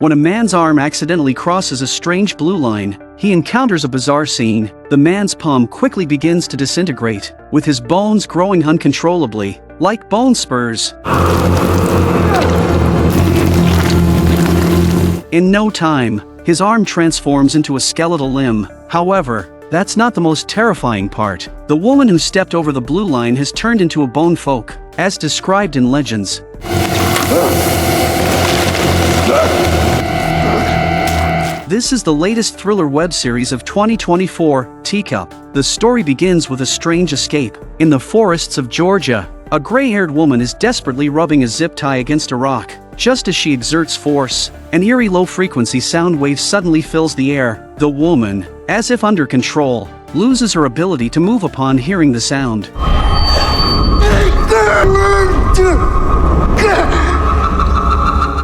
When a man's arm accidentally crosses a strange blue line, he encounters a bizarre scene. The man's palm quickly begins to disintegrate, with his bones growing uncontrollably, like bone spurs. In no time, his arm transforms into a skeletal limb. However, that's not the most terrifying part. The woman who stepped over the blue line has turned into a Bonefolk, as described in legends. This is the latest thriller web series of 2024, Teacup. The story begins with a strange escape. In the forests of Georgia, a gray-haired woman is desperately rubbing a zip tie against a rock. Just as she exerts force, an eerie low-frequency sound wave suddenly fills the air. The woman, as if under control, loses her ability to move upon hearing the sound.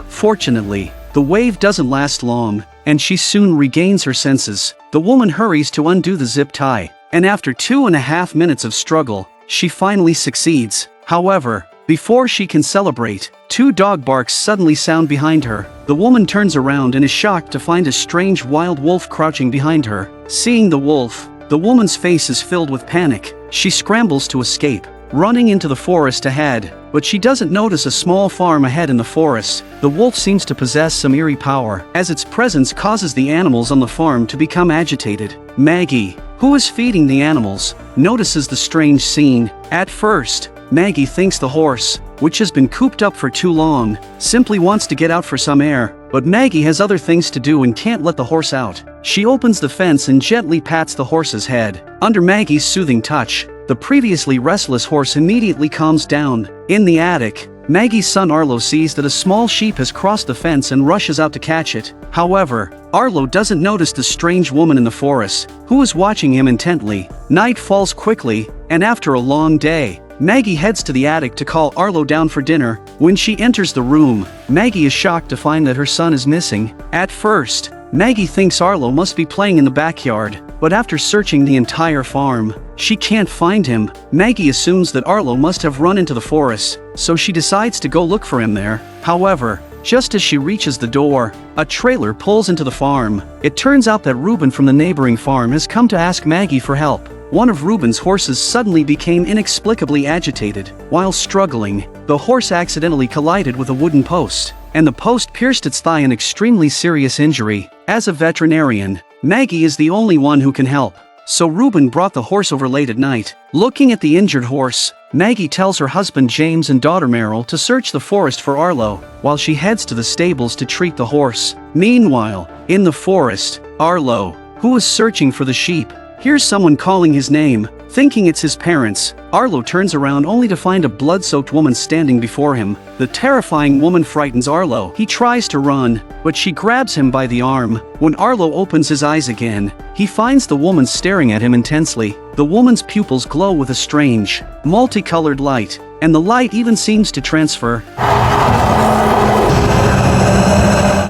Fortunately, the wave doesn't last long, and she soon regains her senses. The woman hurries to undo the zip tie, and after 2.5 minutes of struggle, she finally succeeds. However, before she can celebrate, 2 dog barks suddenly sound behind her. The woman turns around and is shocked to find a strange wild wolf crouching behind her. Seeing the wolf, the woman's face is filled with panic. She scrambles to escape, running into the forest ahead, but she doesn't notice a small farm ahead in the forest. The wolf seems to possess some eerie power, as its presence causes the animals on the farm to become agitated. Maggie, who is feeding the animals, notices the strange scene. At first, Maggie thinks the horse, which has been cooped up for too long, simply wants to get out for some air, but Maggie has other things to do and can't let the horse out. She opens the fence and gently pats the horse's head. Under Maggie's soothing touch, the previously restless horse immediately calms down. In the attic, Maggie's son Arlo sees that a small sheep has crossed the fence and rushes out to catch it. However, Arlo doesn't notice the strange woman in the forest, who is watching him intently. Night falls quickly, and after a long day, Maggie heads to the attic to call Arlo down for dinner. When she enters the room, Maggie is shocked to find that her son is missing. At first, Maggie thinks Arlo must be playing in the backyard, but after searching the entire farm, she can't find him. Maggie assumes that Arlo must have run into the forest, so she decides to go look for him there. However, just as she reaches the door, a trailer pulls into the farm. It turns out that Reuben from the neighboring farm has come to ask Maggie for help. One of Reuben's horses suddenly became inexplicably agitated. While struggling, the horse accidentally collided with a wooden post, and the post pierced its thigh, an extremely serious injury. As a veterinarian, Maggie is the only one who can help, so Reuben brought the horse over late at night. Looking at the injured horse, Maggie tells her husband James and daughter Meryl to search the forest for Arlo, while she heads to the stables to treat the horse. Meanwhile, in the forest, Arlo, who is searching for the sheep, hears someone calling his name. Thinking it's his parents, Arlo turns around only to find a blood-soaked woman standing before him. The terrifying woman frightens Arlo. He tries to run, but she grabs him by the arm. When Arlo opens his eyes again, he finds the woman staring at him intensely. The woman's pupils glow with a strange, multicolored light, and the light even seems to transfer.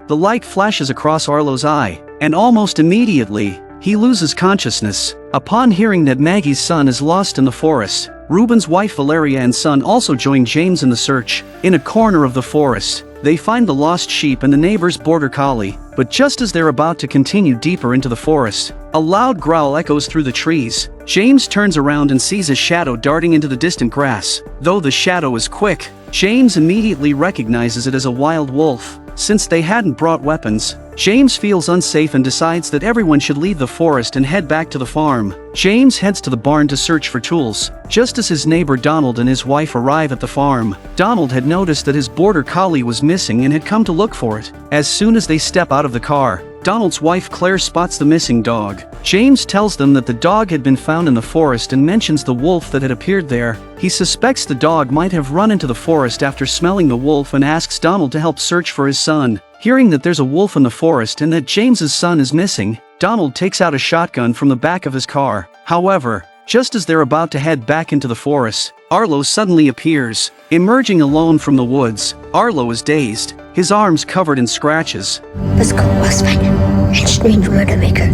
The light flashes across Arlo's eye, and almost immediately, he loses consciousness. Upon hearing that Maggie's son is lost in the forest, Reuben's wife Valeria and son also join James in the search. In a corner of the forest, they find the lost sheep and the neighbor's border collie, but just as they're about to continue deeper into the forest, a loud growl echoes through the trees. James turns around and sees a shadow darting into the distant grass. Though the shadow is quick, James immediately recognizes it as a wild wolf. Since they hadn't brought weapons, James feels unsafe and decides that everyone should leave the forest and head back to the farm. James heads to the barn to search for tools. Just as his neighbor Donald and his wife arrive at the farm, Donald had noticed that his border collie was missing and had come to look for it. As soon as they step out of the car, Donald's wife Claire spots the missing dog. James tells them that the dog had been found in the forest and mentions the wolf that had appeared there. He suspects the dog might have run into the forest after smelling the wolf and asks Donald to help search for his son. Hearing that there's a wolf in the forest and that James's son is missing, Donald takes out a shotgun from the back of his car. However, just as they're about to head back into the forest, Arlo suddenly appears. Emerging alone from the woods, Arlo is dazed, his arms covered in scratches. Was strange Murdermaker.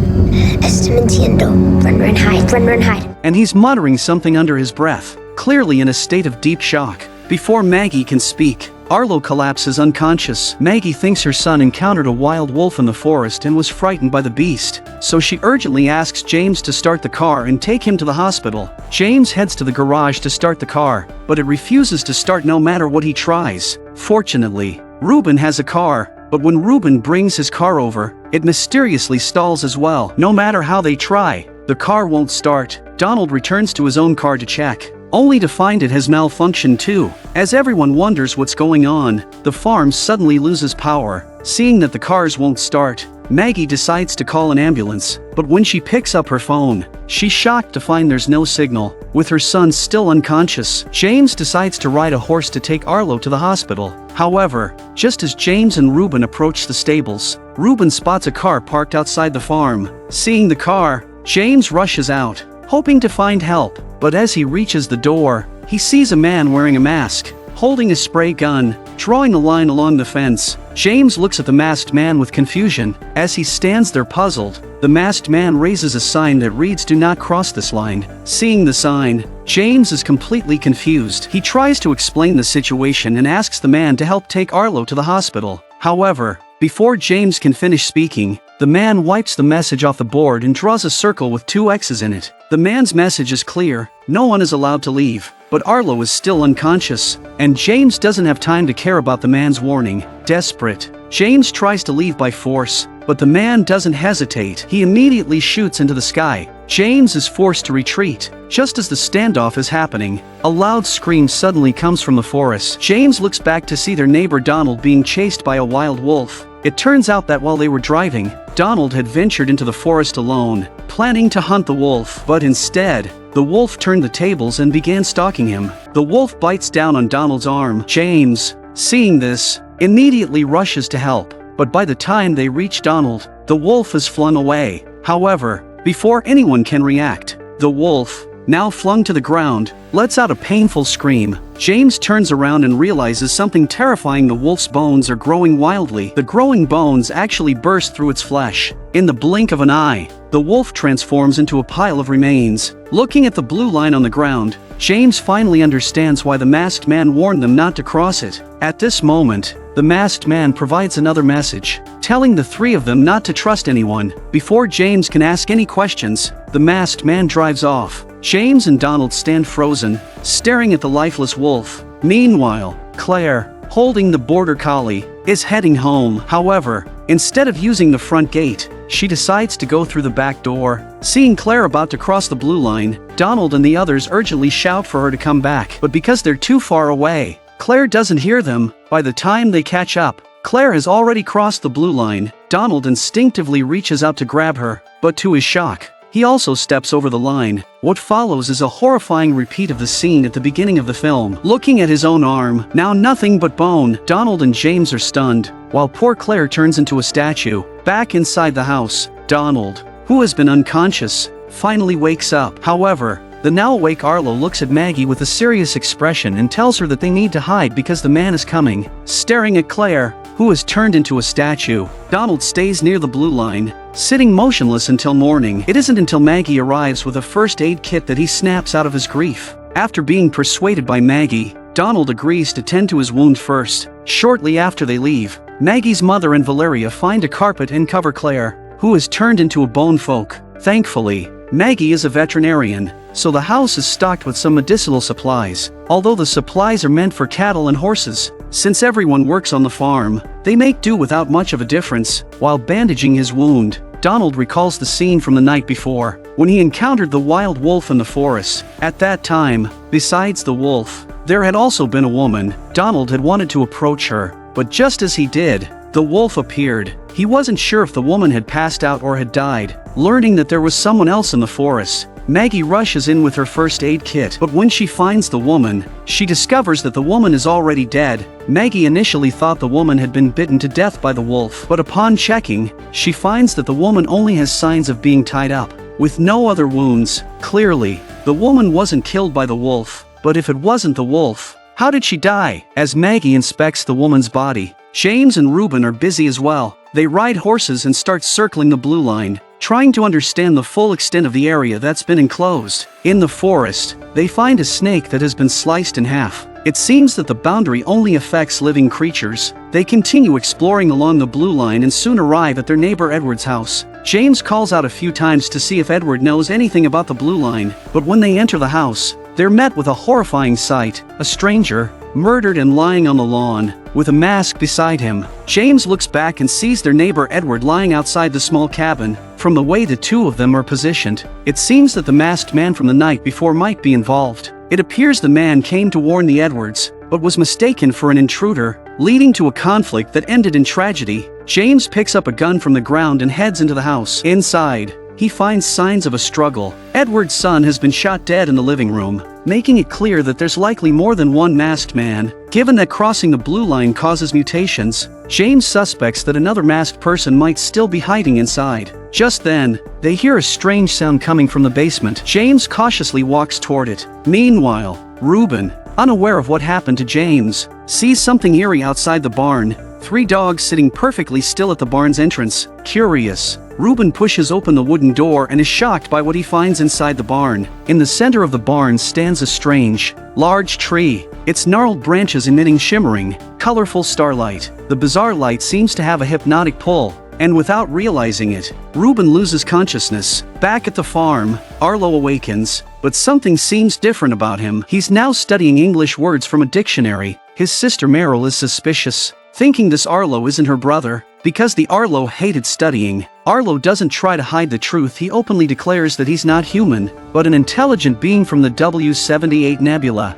Run, hide. And he's muttering something under his breath, clearly in a state of deep shock. Before Maggie can speak, Arlo collapses unconscious. Maggie thinks her son encountered a wild wolf in the forest and was frightened by the beast, so she urgently asks James to start the car and take him to the hospital. James heads to the garage to start the car, but it refuses to start no matter what he tries. Fortunately, Reuben has a car, but when Reuben brings his car over, it mysteriously stalls as well. No matter how they try, the car won't start. Donald returns to his own car to check, only to find it has malfunctioned too. As everyone wonders what's going on, the farm suddenly loses power. Seeing that the cars won't start, Maggie decides to call an ambulance, but when she picks up her phone, she's shocked to find there's no signal. With her son still unconscious, James decides to ride a horse to take Arlo to the hospital. However, just as James and Reuben approach the stables, Reuben spots a car parked outside the farm. Seeing the car, James rushes out, hoping to find help, but as he reaches the door, he sees a man wearing a mask, holding a spray gun, drawing a line along the fence. James looks at the masked man with confusion. As he stands there puzzled, the masked man raises a sign that reads, "Do not cross this line." Seeing the sign, James is completely confused. He tries to explain the situation and asks the man to help take Arlo to the hospital. However, before James can finish speaking, the man wipes the message off the board and draws a circle with 2 X's in it. The man's message is clear: no one is allowed to leave. But Arlo is still unconscious, and James doesn't have time to care about the man's warning. Desperate, James tries to leave by force, but the man doesn't hesitate. He immediately shoots into the sky. James is forced to retreat. Just as the standoff is happening, a loud scream suddenly comes from the forest. James looks back to see their neighbor Donald being chased by a wild wolf. It turns out that while they were driving, Donald had ventured into the forest alone, planning to hunt the wolf, but instead, the wolf turned the tables and began stalking him. The wolf bites down on Donald's arm. James, seeing this, immediately rushes to help, but by the time they reach Donald, the wolf is flung away. However, before anyone can react, the wolf, now flung to the ground, lets out a painful scream. James turns around and realizes something terrifying. The wolf's bones are growing wildly. The growing bones actually burst through its flesh. In the blink of an eye, the wolf transforms into a pile of remains. Looking at the blue line on the ground, James finally understands why the masked man warned them not to cross it. At this moment, the masked man provides another message, telling the 3 of them not to trust anyone. Before James can ask any questions, the masked man drives off. James and Donald stand frozen, staring at the lifeless wolf. Meanwhile, Claire, holding the border collie, is heading home. However, instead of using the front gate, she decides to go through the back door. Seeing Claire about to cross the blue line, Donald and the others urgently shout for her to come back, but because they're too far away, Claire doesn't hear them. By the time they catch up, Claire has already crossed the blue line. Donald instinctively reaches out to grab her, but to his shock, he also steps over the line. What follows is a horrifying repeat of the scene at the beginning of the film. Looking at his own arm, now nothing but bone, Donald and James are stunned, while poor Claire turns into a statue. Back inside the house, Donald, who has been unconscious, finally wakes up. However, the now awake Arlo looks at Maggie with a serious expression and tells her that they need to hide because the man is coming. Staring at Claire, who has turned into a statue, Donald stays near the blue line, sitting motionless until morning. It isn't until Maggie arrives with a first aid kit that he snaps out of his grief. After being persuaded by Maggie, Donald agrees to tend to his wound first. Shortly after they leave, Maggie's mother and Valeria find a carpet and cover Claire, who has turned into a Bonefolk. Thankfully, Maggie is a veterinarian, so the house is stocked with some medicinal supplies. Although the supplies are meant for cattle and horses, since everyone works on the farm, they make do without much of a difference. While bandaging his wound, Donald recalls the scene from the night before, when he encountered the wild wolf in the forest. At that time, besides the wolf, there had also been a woman. Donald had wanted to approach her, but just as he did, the wolf appeared. He wasn't sure if the woman had passed out or had died. Learning that there was someone else in the forest, Maggie rushes in with her first aid kit, but when she finds the woman, she discovers that the woman is already dead. Maggie initially thought the woman had been bitten to death by the wolf, but upon checking, she finds that the woman only has signs of being tied up, with no other wounds. Clearly, the woman wasn't killed by the wolf, but if it wasn't the wolf, how did she die? As Maggie inspects the woman's body, James and Reuben are busy as well. They ride horses and start circling the blue line, trying to understand the full extent of the area that's been enclosed. In the forest, they find a snake that has been sliced in half. It seems that the boundary only affects living creatures. They continue exploring along the blue line and soon arrive at their neighbor Edward's house. James calls out a few times to see if Edward knows anything about the blue line, but when they enter the house, they're met with a horrifying sight: a stranger, murdered and lying on the lawn, with a mask beside him. James looks back and sees their neighbor Edward lying outside the small cabin. From the way the two of them are positioned, it seems that the masked man from the night before might be involved. It appears the man came to warn the Edwards, but was mistaken for an intruder, leading to a conflict that ended in tragedy. James picks up a gun from the ground and heads into the house. Inside, he finds signs of a struggle. Edward's son has been shot dead in the living room, making it clear that there's likely more than one masked man. Given that crossing the blue line causes mutations, James suspects that another masked person might still be hiding inside. Just then, they hear a strange sound coming from the basement. James cautiously walks toward it. Meanwhile, Reuben, unaware of what happened to James, sees something eerie outside the barn. 3 dogs sitting perfectly still at the barn's entrance. Curious, Reuben pushes open the wooden door and is shocked by what he finds inside the barn. In the center of the barn stands a strange, large tree, its gnarled branches emitting shimmering, colorful starlight. The bizarre light seems to have a hypnotic pull, and without realizing it, Reuben loses consciousness. Back at the farm, Arlo awakens, but something seems different about him. He's now studying English words from a dictionary. His sister Meryl is suspicious, thinking this Arlo isn't her brother. Because the Arlo hated studying, Arlo doesn't try to hide the truth. He openly declares that he's not human, but an intelligent being from the W78 Nebula.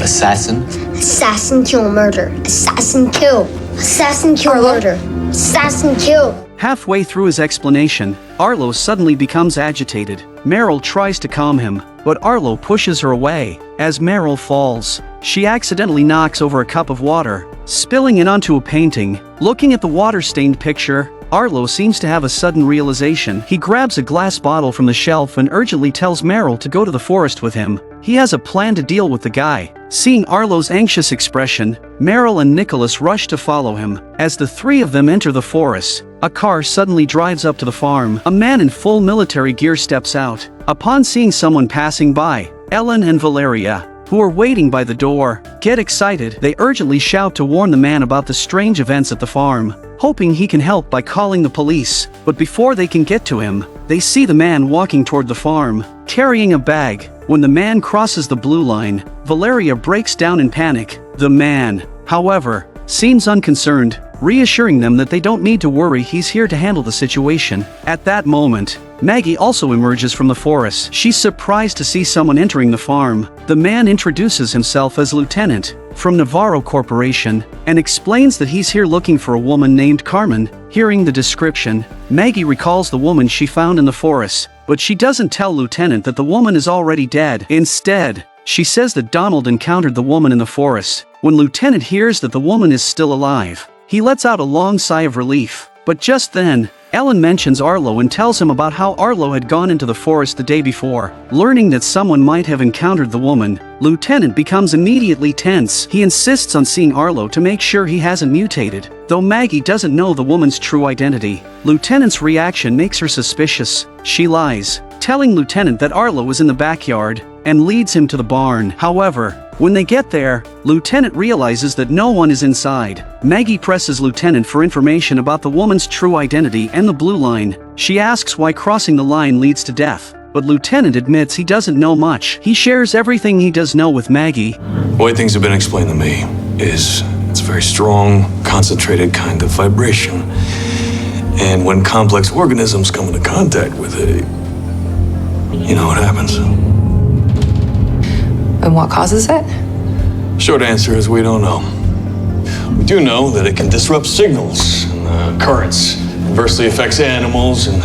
Assassin? Assassin, kill, murder. Assassin, kill. Assassin, kill, murder. Assassin, kill. Halfway through his explanation, Arlo suddenly becomes agitated. Meryl tries to calm him, but Arlo pushes her away. As Meryl falls, she accidentally knocks over a cup of water, spilling it onto a painting. Looking at the water-stained picture, Arlo seems to have a sudden realization. He grabs a glass bottle from the shelf and urgently tells Meryl to go to the forest with him. He has a plan to deal with the guy. Seeing Arlo's anxious expression, Meryl and Nicholas rush to follow him. As the 3 of them enter the forest, a car suddenly drives up to the farm. A man in full military gear steps out. Upon seeing someone passing by, Ellen and Valeria, who are waiting by the door, get excited. They urgently shout to warn the man about the strange events at the farm, hoping he can help by calling the police. But before they can get to him, they see the man walking toward the farm, carrying a bag. When the man crosses the blue line, Valeria breaks down in panic. The man, however, seems unconcerned, reassuring them that they don't need to worry, he's here to handle the situation. At that moment, Maggie also emerges from the forest. She's surprised to see someone entering the farm. The man introduces himself as Lieutenant from Navarro Corporation and explains that he's here looking for a woman named Carmen. Hearing the description, Maggie recalls the woman she found in the forest, but she doesn't tell Lieutenant that the woman is already dead. Instead, she says that Donald encountered the woman in the forest. When Lieutenant hears that the woman is still alive, he lets out a long sigh of relief. But just then, Ellen mentions Arlo and tells him about how Arlo had gone into the forest the day before. Learning that someone might have encountered the woman, Lieutenant becomes immediately tense. He insists on seeing Arlo to make sure he hasn't mutated, though Maggie doesn't know the woman's true identity. Lieutenant's reaction makes her suspicious. She lies, telling Lieutenant that Arlo is in the backyard, and leads him to the barn. However, when they get there, Lieutenant realizes that no one is inside. Maggie presses Lieutenant for information about the woman's true identity and the blue line. She asks why crossing the line leads to death, but Lieutenant admits he doesn't know much. He shares everything he does know with Maggie. The way things have been explained to me is it's a very strong, concentrated kind of vibration. And when complex organisms come into contact with it, you know what happens. And what causes it? Short answer is we don't know. We do know that it can disrupt signals and currents, adversely affects animals and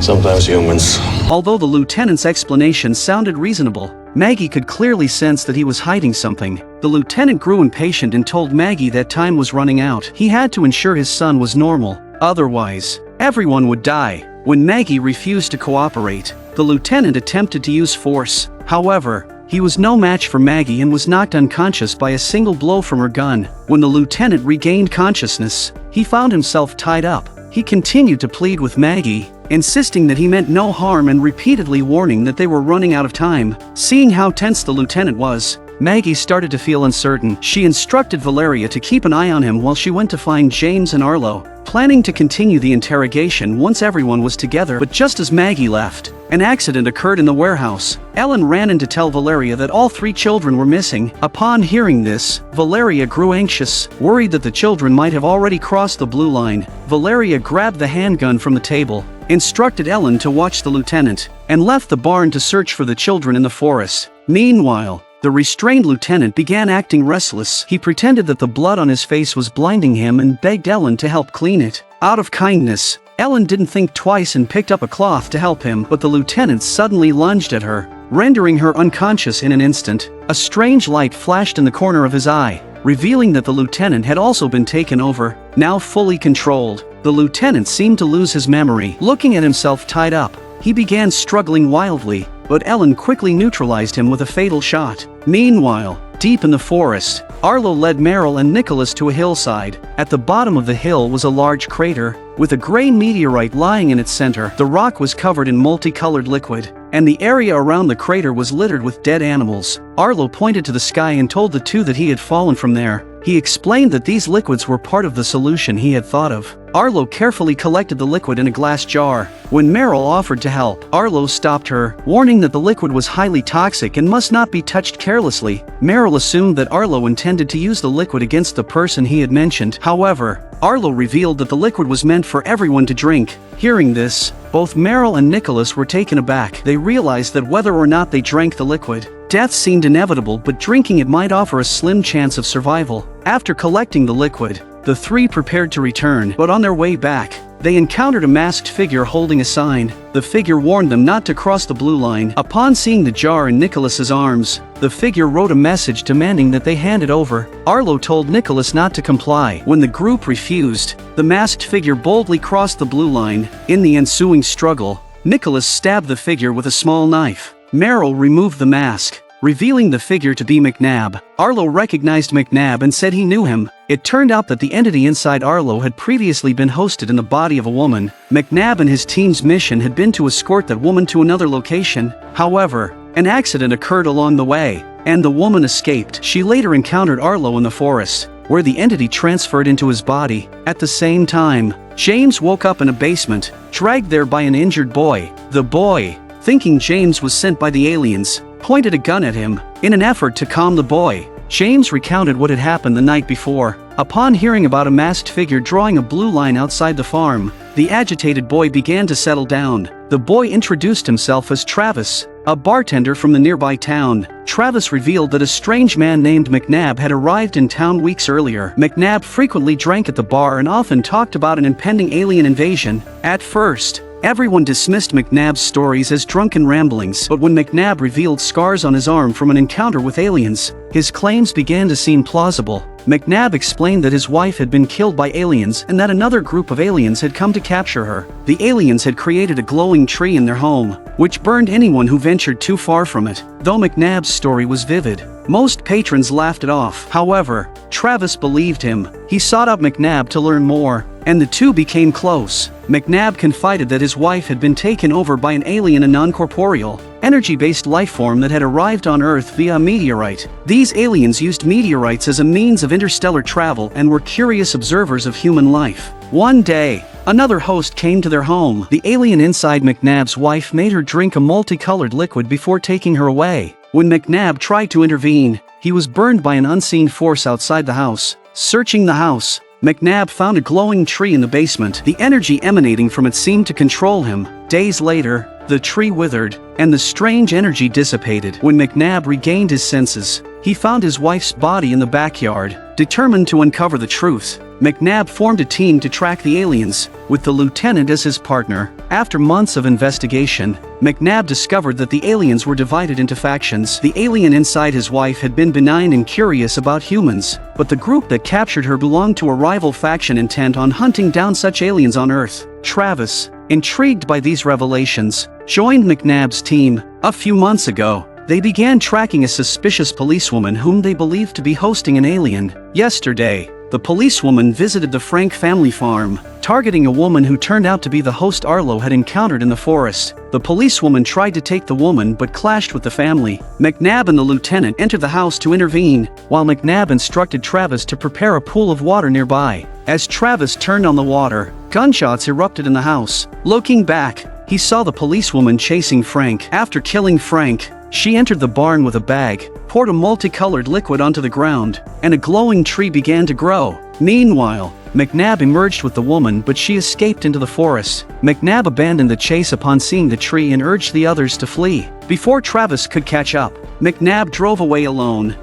sometimes humans. Although the lieutenant's explanation sounded reasonable, Maggie could clearly sense that he was hiding something. The lieutenant grew impatient and told Maggie that time was running out. He had to ensure his son was normal, otherwise, everyone would die. When Maggie refused to cooperate, the lieutenant attempted to use force. However, he was no match for Maggie and was knocked unconscious by a single blow from her gun. When the lieutenant regained consciousness, he found himself tied up. he continued to plead with Maggie, insisting that he meant no harm and repeatedly warning that they were running out of time. Seeing how tense the lieutenant was, Maggie started to feel uncertain. She instructed Valeria to keep an eye on him while she went to find James and Arlo, planning to continue the interrogation once everyone was together. But just as Maggie left, an accident occurred in the warehouse. Ellen ran in to tell Valeria that all 3 children were missing. Upon hearing this, Valeria grew anxious, worried that the children might have already crossed the blue line. Valeria grabbed the handgun from the table, instructed Ellen to watch the lieutenant, and left the barn to search for the children in the forest. Meanwhile, the restrained lieutenant began acting restless. He pretended that the blood on his face was blinding him and begged Ellen to help clean it. Out of kindness, Ellen didn't think twice and picked up a cloth to help him, but the lieutenant suddenly lunged at her, rendering her unconscious in an instant. A strange light flashed in the corner of his eye, revealing that the lieutenant had also been taken over. Now fully controlled, the lieutenant seemed to lose his memory. Looking at himself tied up, he began struggling wildly, but Ellen quickly neutralized him with a fatal shot. Meanwhile, deep in the forest, Arlo led Meryl and Nicholas to a hillside. At the bottom of the hill was a large crater, with a gray meteorite lying in its center. The rock was covered in multicolored liquid, and the area around the crater was littered with dead animals. Arlo pointed to the sky and told the 2 that he had fallen from there. He explained that these liquids were part of the solution he had thought of. Arlo carefully collected the liquid in a glass jar. When Meryl offered to help, Arlo stopped her, warning that the liquid was highly toxic and must not be touched carelessly. Meryl assumed that Arlo intended to use the liquid against the person he had mentioned. However, Arlo revealed that the liquid was meant for everyone to drink. Hearing this, both Meryl and Nicholas were taken aback. They realized that whether or not they drank the liquid, death seemed inevitable, but drinking it might offer a slim chance of survival. After collecting the liquid, the 3 prepared to return, but on their way back, they encountered a masked figure holding a sign. The figure warned them not to cross the blue line. Upon seeing the jar in Nicholas's arms, the figure wrote a message demanding that they hand it over. Arlo told Nicholas not to comply. When the group refused, the masked figure boldly crossed the blue line. In the ensuing struggle, Nicholas stabbed the figure with a small knife. Meryl removed the mask, revealing the figure to be McNab. Arlo recognized McNab and said he knew him. It turned out that the entity inside Arlo had previously been hosted in the body of a woman. McNab and his team's mission had been to escort that woman to another location. However, an accident occurred along the way, and the woman escaped. She later encountered Arlo in the forest, where the entity transferred into his body. At the same time, James woke up in a basement, dragged there by an injured boy. The boy, thinking James was sent by the aliens, pointed a gun at him. In an effort to calm the boy, James recounted what had happened the night before. Upon hearing about a masked figure drawing a blue line outside the farm, the agitated boy began to settle down. The boy introduced himself as Travis, a bartender from the nearby town. Travis revealed that a strange man named McNab had arrived in town weeks earlier. McNab frequently drank at the bar and often talked about an impending alien invasion. At first, everyone dismissed McNab's stories as drunken ramblings, but when McNab revealed scars on his arm from an encounter with aliens, his claims began to seem plausible. McNab explained that his wife had been killed by aliens and that another group of aliens had come to capture her. The aliens had created a glowing tree in their home, which burned anyone who ventured too far from it. Though McNab's story was vivid, most patrons laughed it off. However, Travis believed him. He sought out McNab to learn more, and the 2 became close. McNab confided that his wife had been taken over by an alien, a non-corporeal, energy-based lifeform that had arrived on Earth via a meteorite. These aliens used meteorites as a means of interstellar travel and were curious observers of human life. One day, another host came to their home. The alien inside McNab's wife made her drink a multicolored liquid before taking her away. When McNab tried to intervene, he was burned by an unseen force outside the house. Searching the house, McNab found a glowing tree in the basement. The energy emanating from it seemed to control him. Days later, the tree withered, and the strange energy dissipated. When McNab regained his senses, he found his wife's body in the backyard. Determined to uncover the truth, McNab formed a team to track the aliens, with the lieutenant as his partner. After months of investigation, McNab discovered that the aliens were divided into factions. The alien inside his wife had been benign and curious about humans, but the group that captured her belonged to a rival faction intent on hunting down such aliens on Earth. Travis, intrigued by these revelations, joined McNab's team. A few months ago, they began tracking a suspicious policewoman whom they believed to be hosting an alien. Yesterday, the policewoman visited the Frank family farm, targeting a woman who turned out to be the host Arlo had encountered in the forest. The policewoman tried to take the woman but clashed with the family. McNab and the lieutenant entered the house to intervene, while McNab instructed Travis to prepare a pool of water nearby. As Travis turned on the water, gunshots erupted in the house. Looking back, he saw the policewoman chasing Frank. After killing Frank, she entered the barn with a bag, poured a multicolored liquid onto the ground, and a glowing tree began to grow. Meanwhile, McNab emerged with the woman, but she escaped into the forest. McNab abandoned the chase upon seeing the tree and urged the others to flee. Before Travis could catch up, McNab drove away alone.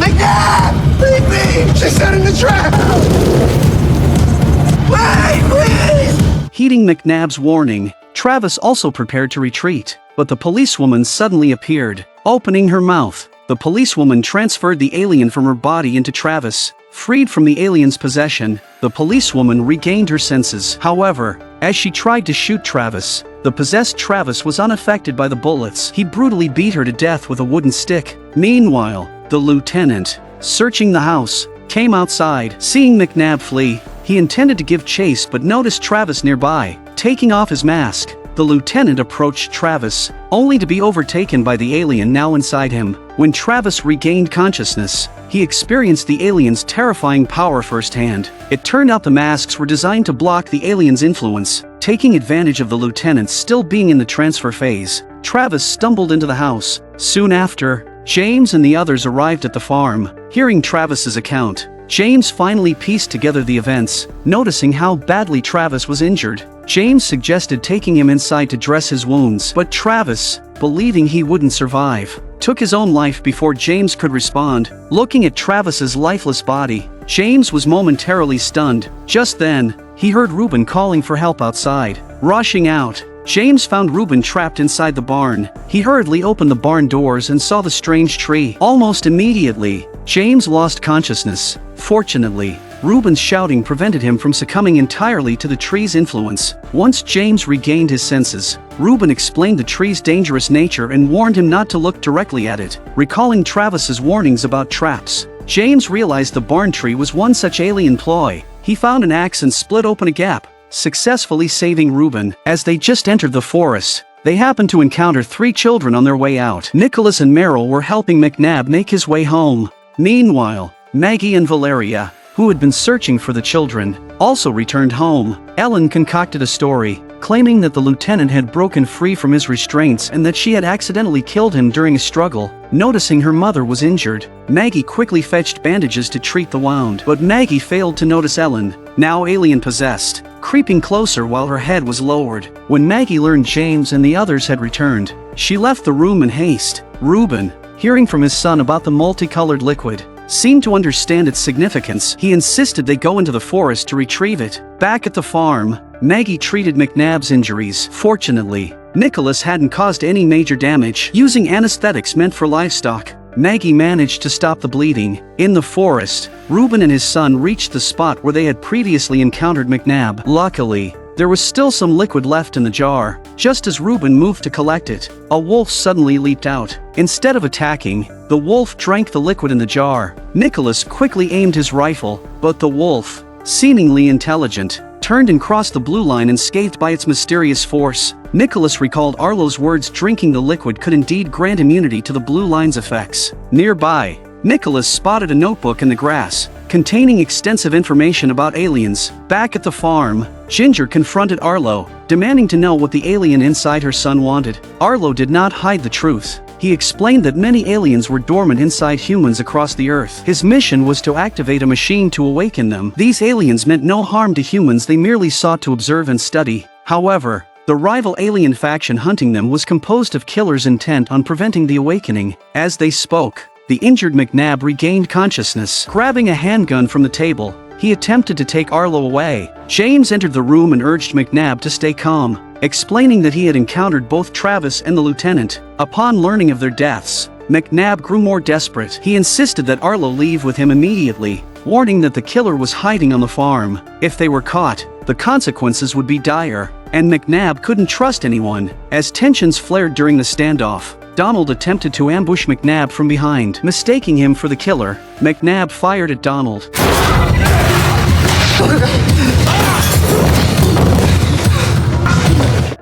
McNab! Leave me! She's setting the trap! Wait, please! Heeding McNab's warning, Travis also prepared to retreat, but the policewoman suddenly appeared. Opening her mouth, the policewoman transferred the alien from her body into Travis. Freed from the alien's possession, the policewoman regained her senses. However, as she tried to shoot Travis, the possessed Travis was unaffected by the bullets. He brutally beat her to death with a wooden stick. Meanwhile, the lieutenant, searching the house, came outside. Seeing McNab flee, he intended to give chase but noticed Travis nearby. Taking off his mask, the lieutenant approached Travis, only to be overtaken by the alien now inside him. When Travis regained consciousness, he experienced the alien's terrifying power firsthand. It turned out the masks were designed to block the alien's influence. Taking advantage of the lieutenant still being in the transfer phase, Travis stumbled into the house. Soon after, James and the others arrived at the farm. Hearing Travis's account, James finally pieced together the events. Noticing how badly Travis was injured, James suggested taking him inside to dress his wounds, but Travis, believing he wouldn't survive, took his own life before James could respond. Looking at Travis's lifeless body, James was momentarily stunned. Just then, he heard Reuben calling for help outside. Rushing out, James found Reuben trapped inside the barn. He hurriedly opened the barn doors and saw the strange tree. Almost immediately, James lost consciousness. Fortunately, Reuben's shouting prevented him from succumbing entirely to the tree's influence. Once James regained his senses, Reuben explained the tree's dangerous nature and warned him not to look directly at it. Recalling Travis's warnings about traps, James realized the barn tree was one such alien ploy. He found an axe and split open a gap, successfully saving Reuben. As they just entered the forest, they happened to encounter 3 children on their way out. Nicholas and Merrill were helping McNab make his way home. Meanwhile, Maggie and Valeria, who had been searching for the children, also returned home. Ellen concocted a story, claiming that the lieutenant had broken free from his restraints and that she had accidentally killed him during a struggle. Noticing her mother was injured, Maggie quickly fetched bandages to treat the wound, but Maggie failed to notice Ellen, now alien-possessed, creeping closer while her head was lowered. When Maggie learned James and the others had returned, she left the room in haste. Reuben, hearing from his son about the multicolored liquid, seemed to understand its significance. He insisted they go into the forest to retrieve it. Back at the farm, Maggie treated McNab's injuries. Fortunately, Nicholas hadn't caused any major damage. Using anesthetics meant for livestock, Maggie managed to stop the bleeding. In the forest, Reuben and his son reached the spot where they had previously encountered McNab. Luckily, there was still some liquid left in the jar. Just as Reuben moved to collect it, a wolf suddenly leaped out. Instead of attacking, the wolf drank the liquid in the jar. Nicholas quickly aimed his rifle, but the wolf, seemingly intelligent, turned and crossed the blue line unscathed by its mysterious force. Nicholas recalled Arlo's words: drinking the liquid could indeed grant immunity to the blue line's effects. Nearby, Nicholas spotted a notebook in the grass, containing extensive information about aliens. Back at the farm, Ginger confronted Arlo, demanding to know what the alien inside her son wanted. Arlo did not hide the truth. He explained that many aliens were dormant inside humans across the Earth. His mission was to activate a machine to awaken them. These aliens meant no harm to humans, they merely sought to observe and study. However, the rival alien faction hunting them was composed of killers intent on preventing the awakening. As they spoke, the injured McNab regained consciousness. Grabbing a handgun from the table, he attempted to take Arlo away. James entered the room and urged McNab to stay calm, explaining that he had encountered both Travis and the lieutenant. Upon learning of their deaths, McNab grew more desperate. He insisted that Arlo leave with him immediately, warning that the killer was hiding on the farm. If they were caught, the consequences would be dire. and McNab couldn't trust anyone. As tensions flared during the standoff, Donald attempted to ambush McNab from behind. Mistaking him for the killer, McNab fired at Donald.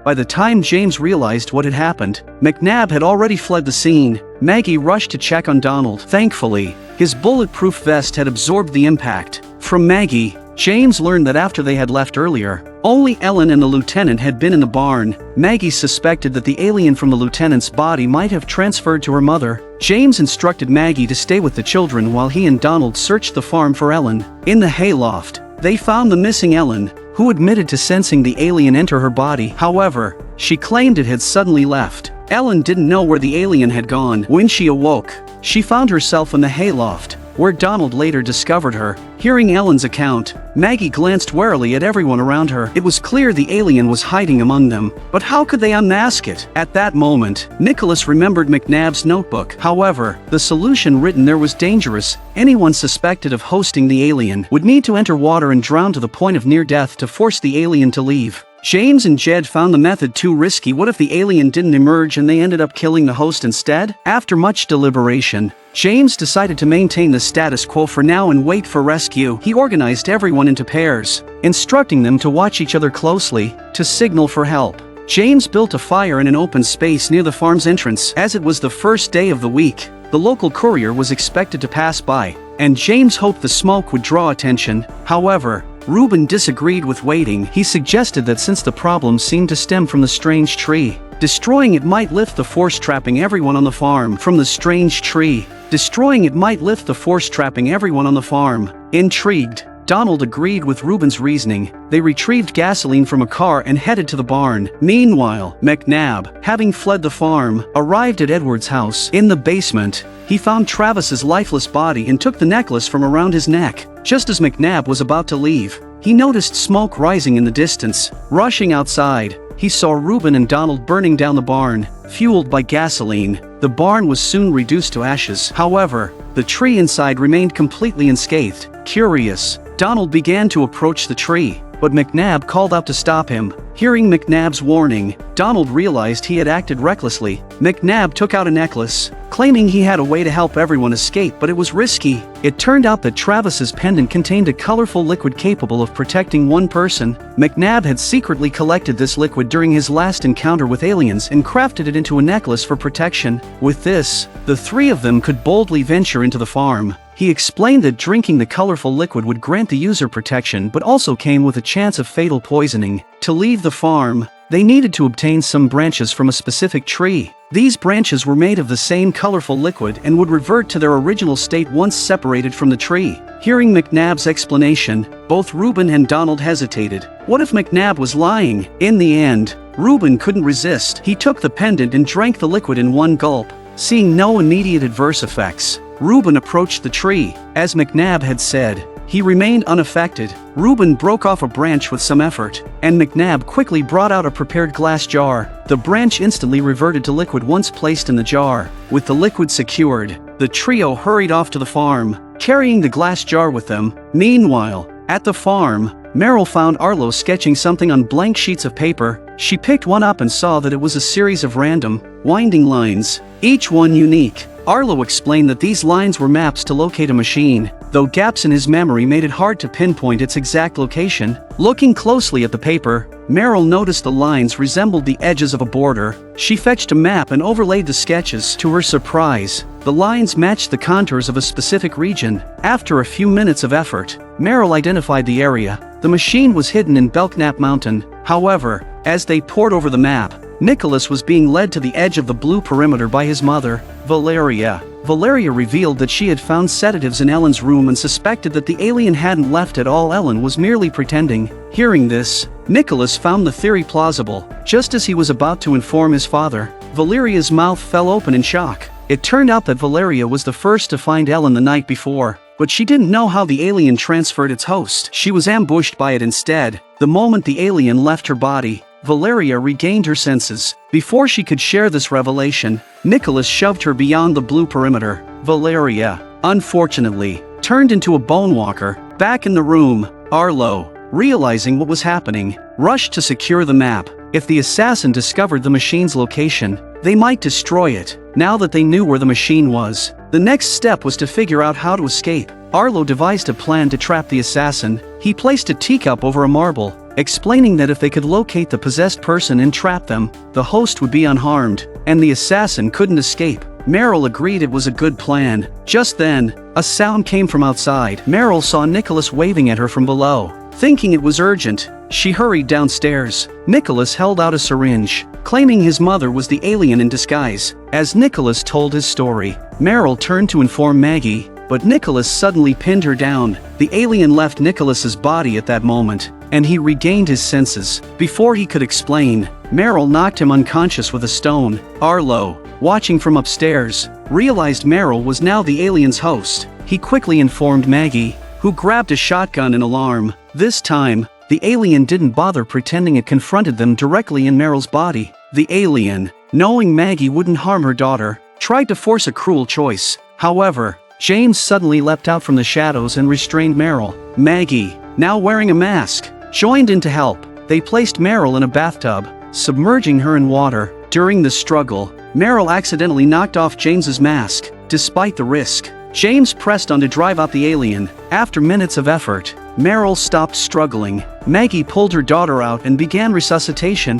By the time James realized what had happened, McNab had already fled the scene. Maggie rushed to check on Donald. Thankfully, his bulletproof vest had absorbed the impact. From Maggie, James learned that after they had left earlier, only Ellen and the lieutenant had been in the barn. Maggie suspected that the alien from the lieutenant's body might have transferred to her mother. James instructed Maggie to stay with the children while he and Donald searched the farm for Ellen. In the hayloft, they found the missing Ellen, who admitted to sensing the alien enter her body. However, she claimed it had suddenly left. Ellen didn't know where the alien had gone. When she awoke, she found herself in the hayloft, where Donald later discovered her. Hearing Ellen's account, Maggie glanced warily at everyone around her. It was clear the alien was hiding among them, but how could they unmask it? At that moment, Nicholas remembered McNab's notebook. However, the solution written there was dangerous. Anyone suspected of hosting the alien would need to enter water and drown to the point of near death to force the alien to leave. James and Jed found the method too risky. What if the alien didn't emerge and they ended up killing the host instead? After much deliberation, James decided to maintain the status quo for now and wait for rescue. He organized everyone into pairs, instructing them to watch each other closely, to signal for help. James built a fire in an open space near the farm's entrance. As it was the first day of the week, the local courier was expected to pass by, and James hoped the smoke would draw attention. However, Reuben disagreed with waiting. He suggested that since the problem seemed to stem from the strange tree, destroying it might lift the force trapping everyone on the farm. From the strange tree, destroying it might lift the force trapping everyone on the farm. Intrigued, Donald agreed with Reuben's reasoning. They retrieved gasoline from a car and headed to the barn. Meanwhile, McNab, having fled the farm, arrived at Edward's house. In the basement, he found Travis's lifeless body and took the necklace from around his neck. Just as McNab was about to leave, he noticed smoke rising in the distance. Rushing outside, he saw Reuben and Donald burning down the barn, fueled by gasoline. The barn was soon reduced to ashes. However, the tree inside remained completely unscathed. Curious, Donald began to approach the tree, but McNab called out to stop him. Hearing McNab's warning, Donald realized he had acted recklessly. McNab took out a necklace, claiming he had a way to help everyone escape, but it was risky. It turned out that Travis's pendant contained a colorful liquid capable of protecting one person. McNab had secretly collected this liquid during his last encounter with aliens and crafted it into a necklace for protection. With this, the three of them could boldly venture into the farm. He explained that drinking the colorful liquid would grant the user protection but also came with a chance of fatal poisoning. To leave the farm, they needed to obtain some branches from a specific tree. These branches were made of the same colorful liquid and would revert to their original state once separated from the tree. Hearing McNab's explanation, both Reuben and Donald hesitated. What if McNab was lying? In the end, Reuben couldn't resist. He took the pendant and drank the liquid in one gulp. Seeing no immediate adverse effects, Reuben approached the tree. As McNab had said, he remained unaffected. Reuben broke off a branch with some effort, and McNab quickly brought out a prepared glass jar. The branch instantly reverted to liquid once placed in the jar. With the liquid secured, the trio hurried off to the farm, carrying the glass jar with them. Meanwhile, at the farm, Meryl found Arlo sketching something on blank sheets of paper. She picked one up and saw that it was a series of random, winding lines, each one unique. Arlo explained that these lines were maps to locate a machine, though gaps in his memory made it hard to pinpoint its exact location. Looking closely at the paper, Meryl noticed the lines resembled the edges of a border. She fetched a map and overlaid the sketches. To her surprise, the lines matched the contours of a specific region. After a few minutes of effort, Meryl identified the area. The machine was hidden in Belknap Mountain. However, as they pored over the map, Nicholas was being led to the edge of the blue perimeter by his mother, Valeria. Valeria revealed that she had found sedatives in Ellen's room and suspected that the alien hadn't left at all. Ellen was merely pretending. Hearing this, Nicholas found the theory plausible. Just as he was about to inform his father, Valeria's mouth fell open in shock. It turned out that Valeria was the first to find Ellen the night before, but she didn't know how the alien transferred its host. She was ambushed by it instead. The moment the alien left her body, Valeria regained her senses. Before she could share this revelation, Nicholas shoved her beyond the blue perimeter. Valeria, unfortunately, turned into a bone walker. Back in the room, Arlo, realizing what was happening, rushed to secure the map. If the assassin discovered the machine's location, they might destroy it. Now that they knew where the machine was, the next step was to figure out how to escape. Arlo devised a plan to trap the assassin. He placed a teacup over a marble, explaining that if they could locate the possessed person and trap them, the host would be unharmed, and the assassin couldn't escape. Meryl agreed it was a good plan. Just then, a sound came from outside. Meryl saw Nicholas waving at her from below. Thinking it was urgent, she hurried downstairs. Nicholas held out a syringe, claiming his mother was the alien in disguise. As Nicholas told his story, Meryl turned to inform Maggie, but Nicholas suddenly pinned her down. The alien left Nicholas's body at that moment, and he regained his senses. Before he could explain, Meryl knocked him unconscious with a stone. Arlo, watching from upstairs, realized Meryl was now the alien's host. He quickly informed Maggie, who grabbed a shotgun in alarm. This time, the alien didn't bother pretending it confronted them directly in Meryl's body. The alien, knowing Maggie wouldn't harm her daughter, tried to force a cruel choice. However, James suddenly leapt out from the shadows and restrained Meryl. Maggie, now wearing a mask, joined in to help. They placed Meryl in a bathtub, submerging her in water. During the struggle, Meryl accidentally knocked off James's mask. Despite the risk, James pressed on to drive out the alien. After minutes of effort, Meryl stopped struggling. Maggie pulled her daughter out and began resuscitation.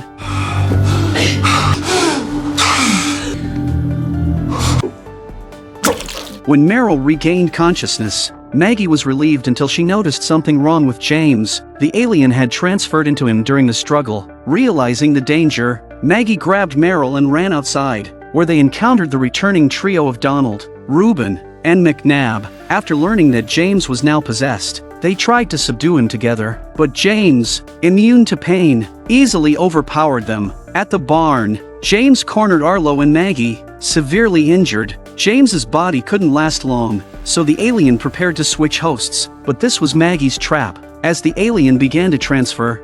When Meryl regained consciousness, Maggie was relieved until she noticed something wrong with James. The alien had transferred into him during the struggle. Realizing the danger, Maggie grabbed Meryl and ran outside, where they encountered the returning trio of Donald, Reuben, and McNab. After learning that James was now possessed, they tried to subdue him together, but James, immune to pain, easily overpowered them. At the barn, James cornered Arlo and Maggie, severely injured. James's body couldn't last long, so the alien prepared to switch hosts, but this was Maggie's trap. As the alien began to transfer,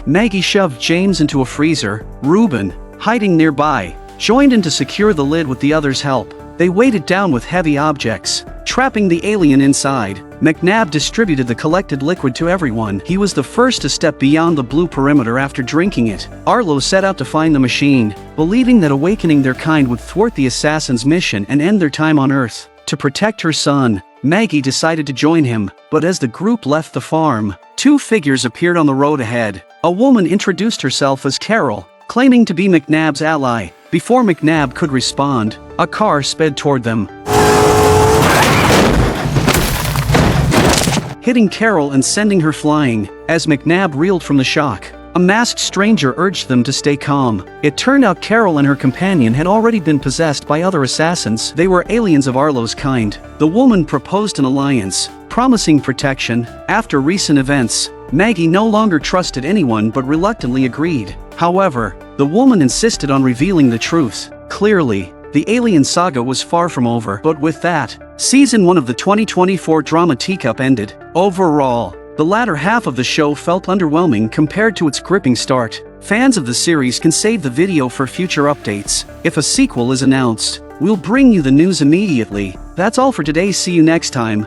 Maggie shoved James into a freezer. Reuben, hiding nearby, joined in to secure the lid with the others' help. They weighed it down with heavy objects, trapping the alien inside. McNab distributed the collected liquid to everyone. He was the first to step beyond the blue perimeter after drinking it. Arlo set out to find the machine, believing that awakening their kind would thwart the assassin's mission and end their time on Earth. To protect her son, Maggie decided to join him, but as the group left the farm, two figures appeared on the road ahead. A woman introduced herself as Carol, claiming to be McNab's ally. Before McNab could respond, a car sped toward them, hitting Carol and sending her flying. As McNab reeled from the shock, a masked stranger urged them to stay calm. It turned out Carol and her companion had already been possessed by other assassins. They were aliens of Arlo's kind. The woman proposed an alliance, promising protection. After recent events, Maggie no longer trusted anyone but reluctantly agreed. However, the woman insisted on revealing the truth. Clearly, the alien saga was far from over. But with that, Season 1 of the 2024 drama Teacup ended. Overall, the latter half of the show felt underwhelming compared to its gripping start. Fans of the series can save the video for future updates. If a sequel is announced, we'll bring you the news immediately. That's all for today. See you next time.